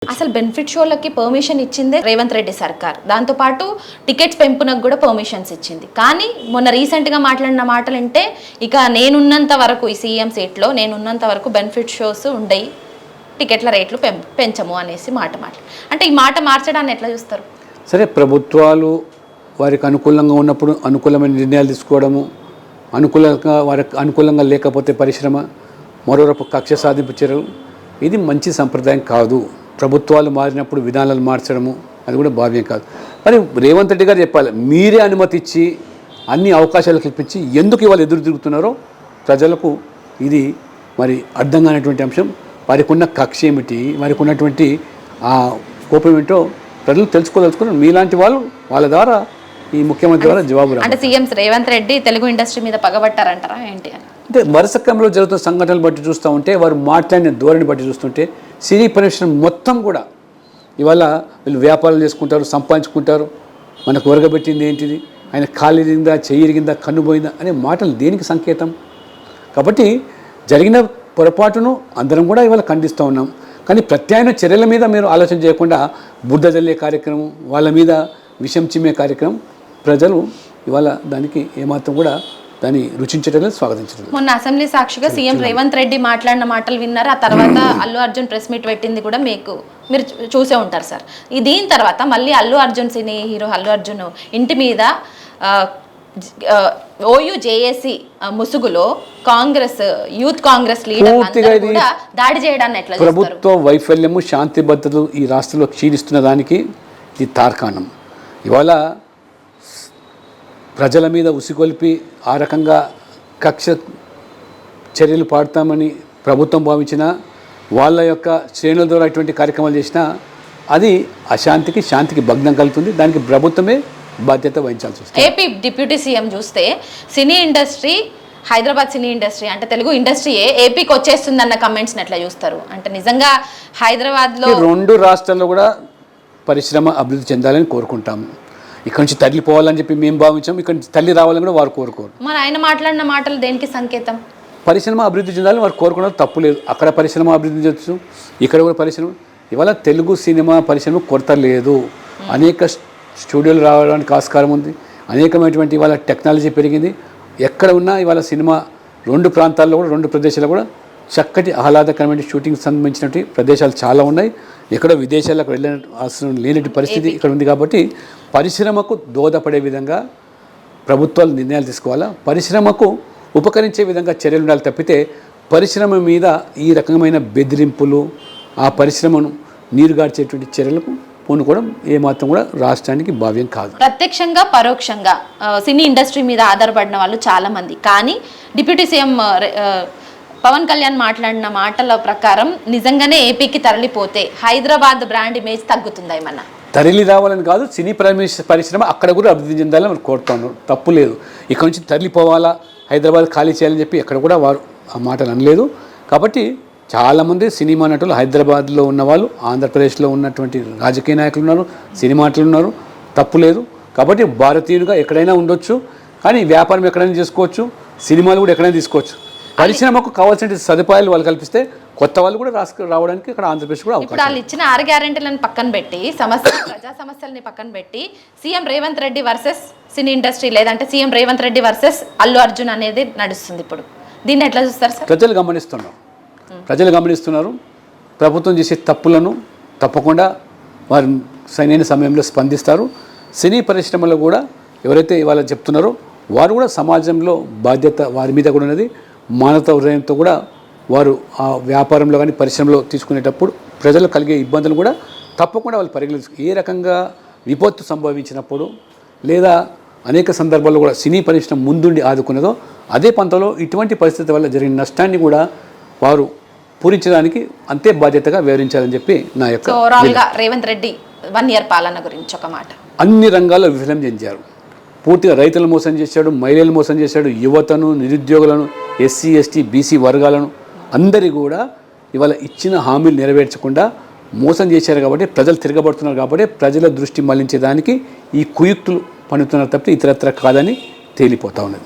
అసలు benefit షోలకి permission ఇచ్చిందే రేవంత్ రెడ్డి సర్కార్. దాంతోపాటు టికెట్స్ పెంపునకు కూడా పర్మిషన్స్ ఇచ్చింది. కానీ మొన్న రీసెంట్గా మాట్లాడిన మాటలు అంటే ఇక నేనున్నంత వరకు ఈ సీఎం సీట్లో నేనున్నంత వరకు బెనిఫిట్ షోస్ ఉండయి, టికెట్ల రేట్లు పెంచము అనేసి మాట అంటే ఈ మాట మార్చడాన్ని ఎట్లా చూస్తారు? సరే, ప్రభుత్వాలు వారికి అనుకూలంగా ఉన్నప్పుడు అనుకూలమైన నిర్ణయాలు తీసుకోవడము, వారికి అనుకూలంగా లేకపోతే పరిశ్రమ, మరోవైపు కక్ష సాధింపు చర్యలు, ఇది మంచి సంప్రదాయం కాదు. ప్రభుత్వాలు మారినప్పుడు విధానాలు మార్చడము అది కూడా భావ్యం కాదు. మరి రేవంత్ రెడ్డి గారు చెప్పాలి, మీరే అనుమతి ఇచ్చి అన్ని అవకాశాలు కల్పించి ఎందుకు ఇవాళ ఎదురు తిరుగుతున్నారో ప్రజలకు ఇది మరి అర్థం కానటువంటి అంశం. వారికి ఉన్న కక్ష ఏమిటి, వారికి ఉన్నటువంటి ఆ కోపం ఏంటో ప్రజలు తెలుసుకోదలుచుకున్నారు. మీలాంటి వాళ్ళు వాళ్ళ ద్వారా ఈ ముఖ్యమంత్రి ద్వారా జవాబు అంటే సీఎం రేవంత్ రెడ్డి తెలుగు ఇండస్ట్రీ మీద పగబట్టారంటారా ఏంటి అని? అంటే వరుసక్రమంలో జరుగుతున్న సంఘటనలు బట్టి చూస్తూ ఉంటే, వారు మాట్లాడిన ధోరణి బట్టి చూస్తుంటే సినీ పరిశ్రమ మొత్తం కూడా ఇవాళ వీళ్ళు వ్యాపారాలు చేసుకుంటారు, సంపాదించుకుంటారు. మనకు ఒరగబెట్టింది ఏంటిది, ఆయన కాలు ఇరిగిందా, చెయ్యి ఇరిగిందా, కన్ను పోయిందా అనే మాటలు దేనికి సంకేతం? కాబట్టి జరిగిన పొరపాటును అందరం కూడా ఇవాళ ఖండిస్తూ ఉన్నాం. కానీ ప్రత్యామ్నాయ చర్యల మీద మీరు ఆలోచన చేయకుండా బుద్ధ జల్లే కార్యక్రమం, వాళ్ళ మీద విషం చిమ్మే కార్యక్రమం, ప్రజలు ఇవాళ దానికి ఏమాత్రం కూడా దాన్ని రుచించడం స్వాగతించడం. మొన్న అసెంబ్లీ సాక్షిగా సీఎం రేవంత్ రెడ్డి మాట్లాడిన మాటలు విన్నారు. ఆ తర్వాత అల్లు అర్జున్ ప్రెస్ మీట్ పెట్టింది కూడా మీరు చూసే ఉంటారు సార్. దీని తర్వాత మళ్ళీ అల్లు అర్జున్ సినీ హీరో అల్లు అర్జున్ ఇంటి మీద ఓయూజేఏసీ ముసుగులో యూత్ కాంగ్రెస్ లీడర్ కూడా దాడి చేయడాన్ని ఎట్లా చూస్తారు? ప్రభుత్వ వైఫల్యము, శాంతి భద్రతలు ఈ రాష్ట్రంలో క్షీణిస్తున్న దానికి ఇది తార్కాణం. ఇవాళ ప్రజల మీద ఉసిగొల్పి ఆ రకంగా కక్ష చర్యలు పాడతామని ప్రభుత్వం భావించిన వాళ్ళ యొక్క శ్రేణుల ద్వారా ఇటువంటి కార్యక్రమాలు చేసినా అది అశాంతికి శాంతికి భగ్నం కలుగుతుంది. దానికి ప్రభుత్వమే బాధ్యత వహించాల్సి వస్తుంది. ఏపీ డిప్యూటీ సీఎం చూస్తే cine industry, Hyderabad cine industry అంటే తెలుగు ఇండస్ట్రీయే ఏపీకి వచ్చేస్తుంది అన్న కమెంట్స్ని ఎట్లా చూస్తారు? అంటే నిజంగా హైదరాబాద్లో రెండు రాష్ట్రాల్లో కూడా పరిశ్రమ అభివృద్ధి చెందాలని కోరుకుంటాము. ఇక్కడ నుంచి తల్లి పోవాలని చెప్పి మేము భావించాం, ఇక్కడ నుంచి తల్లి రావాలని కూడా వారు కోరుకోరు. మరి ఆయన మాట్లాడిన మాటలు దేనికి సంకేతం? పరిశ్రమ అభివృద్ధి చెందాలని వారు కోరుకున్నారు, తప్పు లేదు. అక్కడ పరిశ్రమ అభివృద్ధి చేయొచ్చు, ఇక్కడ కూడా పరిశ్రమ. ఇవాళ తెలుగు సినిమా పరిశ్రమ కొరత లేదు. అనేక స్టూడియోలు రావడానికి ఆస్కారం ఉంది, అనేకమైనటువంటి ఇవాళ టెక్నాలజీ పెరిగింది. ఎక్కడ ఉన్నా ఇవాళ సినిమా రెండు ప్రాంతాల్లో కూడా, రెండు ప్రదేశాల్లో కూడా చక్కటి ఆహ్లాదకరమైన షూటింగ్ సంబంధించినటువంటి ప్రదేశాలు చాలా ఉన్నాయి. ఎక్కడో విదేశాలకు వెళ్ళిన అవసరం లేనటువంటి పరిస్థితి ఇక్కడ ఉంది. కాబట్టి పరిశ్రమకు దోహదపడే విధంగా ప్రభుత్వాలు నిర్ణయాలు తీసుకోవాలా, పరిశ్రమకు ఉపకరించే విధంగా చర్యలు ఉండాలి తప్పితే పరిశ్రమ మీద ఈ రకమైన బెదిరింపులు, ఆ పరిశ్రమను నీరుగార్చేటువంటి చర్యలకు పూనుకోవడం ఏమాత్రం కూడా రాష్ట్రానికి భావ్యం కాదు. ప్రత్యక్షంగా పరోక్షంగా సినీ ఇండస్ట్రీ మీద ఆధారపడిన వాళ్ళు చాలా మంది. కానీ డిప్యూటీ సీఎం పవన్ కళ్యాణ్ మాట్లాడిన మాటల ప్రకారం నిజంగానే ఏపీకి తరలిపోతే హైదరాబాద్ బ్రాండ్ ఇమేజ్ తగ్గుతుందా? ఏమన్నా తరలి రావాలని కాదు, సినీ పరిశ్రమ అక్కడ కూడా అభివృద్ధి చెందాలని మనం కోరుతాను, తప్పు లేదు. ఇక్కడ నుంచి తరలిపోవాలా, హైదరాబాద్ ఖాళీ చేయాలని చెప్పి ఎక్కడ కూడా వారు ఆ మాటలు అనలేదు. కాబట్టి చాలామంది సినిమా నటులు హైదరాబాద్లో ఉన్నవాళ్ళు, ఆంధ్రప్రదేశ్లో ఉన్నటువంటి రాజకీయ నాయకులు ఉన్నారు, సినిమా నటులు ఉన్నారు, తప్పు లేదు. కాబట్టి భారతీయులుగా ఎక్కడైనా ఉండొచ్చు, కానీ వ్యాపారం ఎక్కడైనా చేసుకోవచ్చు, సినిమాలు కూడా ఎక్కడైనా తీసుకోవచ్చు. పరిశ్రమకు కావాల్సిన సదుపాయాలు వాళ్ళు కల్పిస్తే కొత్త వాళ్ళు కూడా రావడానికి ఇక్కడ ఆంధ్రప్రదేశ్ కూడా ఇప్పుడు వాళ్ళు ఇచ్చిన 6 గ్యారెంటీలను పక్కన పెట్టి ప్రజా సమస్యలని పక్కన పెట్టి CM Revanth Reddy versus cine industry, లేదంటే సీఎం రేవంత్ రెడ్డి వర్సెస్ అల్లు అర్జున్ అనేది నడుస్తుంది. ఇప్పుడు దీన్ని ఎట్లా చూస్తారు సార్? ప్రజలు గమనిస్తున్నారు. ప్రభుత్వం చేసే తప్పులను తప్పకుండా వారు సరైన సమయంలో స్పందిస్తారు. సినీ పరిశ్రమలో కూడా ఎవరైతే ఇవాళ చెప్తున్నారో వారు కూడా సమాజంలో బాధ్యత వారి మీద కూడా ఉన్నది. మానవతా హృదయంతో కూడా వారు ఆ వ్యాపారంలో కానీ పరిశ్రమలో తీసుకునేటప్పుడు ప్రజలు కలిగే ఇబ్బందులు కూడా తప్పకుండా వాళ్ళు పరిగణించు. ఏ రకంగా విపత్తు సంభవించినప్పుడు లేదా అనేక సందర్భాల్లో కూడా సినీ పరిశ్రమ ముందుండి ఆదుకున్నదో అదే పంతలో ఇటువంటి పరిస్థితి వల్ల జరిగిన నష్టాన్ని కూడా వారు పూరించడానికి అంతే బాధ్యతగా వివరించాలని చెప్పి నా యొక్క. ఓవరాల్గా రేవంత్ రెడ్డి 1 year పాలన గురించి ఒక మాట. అన్ని రంగాల్లో విఫలం చెందారు. పూర్తిగా రైతులను మోసం చేశాడు, మహిళలను మోసం చేశాడు, యువతను, నిరుద్యోగులను, ఎస్సీ ఎస్టీ బీసీ వర్గాలను అందరి కూడా ఇవాళ ఇచ్చిన హామీలు నెరవేర్చకుండా మోసం చేశారు. కాబట్టి ప్రజలు తిరగబడుతున్నారు. కాబట్టి ప్రజల దృష్టి మళ్లించేదానికి ఈ కుయుక్తులు పన్నుతున్నారు తప్పితే ఇతరత్ర కాదని తేలిపోతూ ఉన్నది.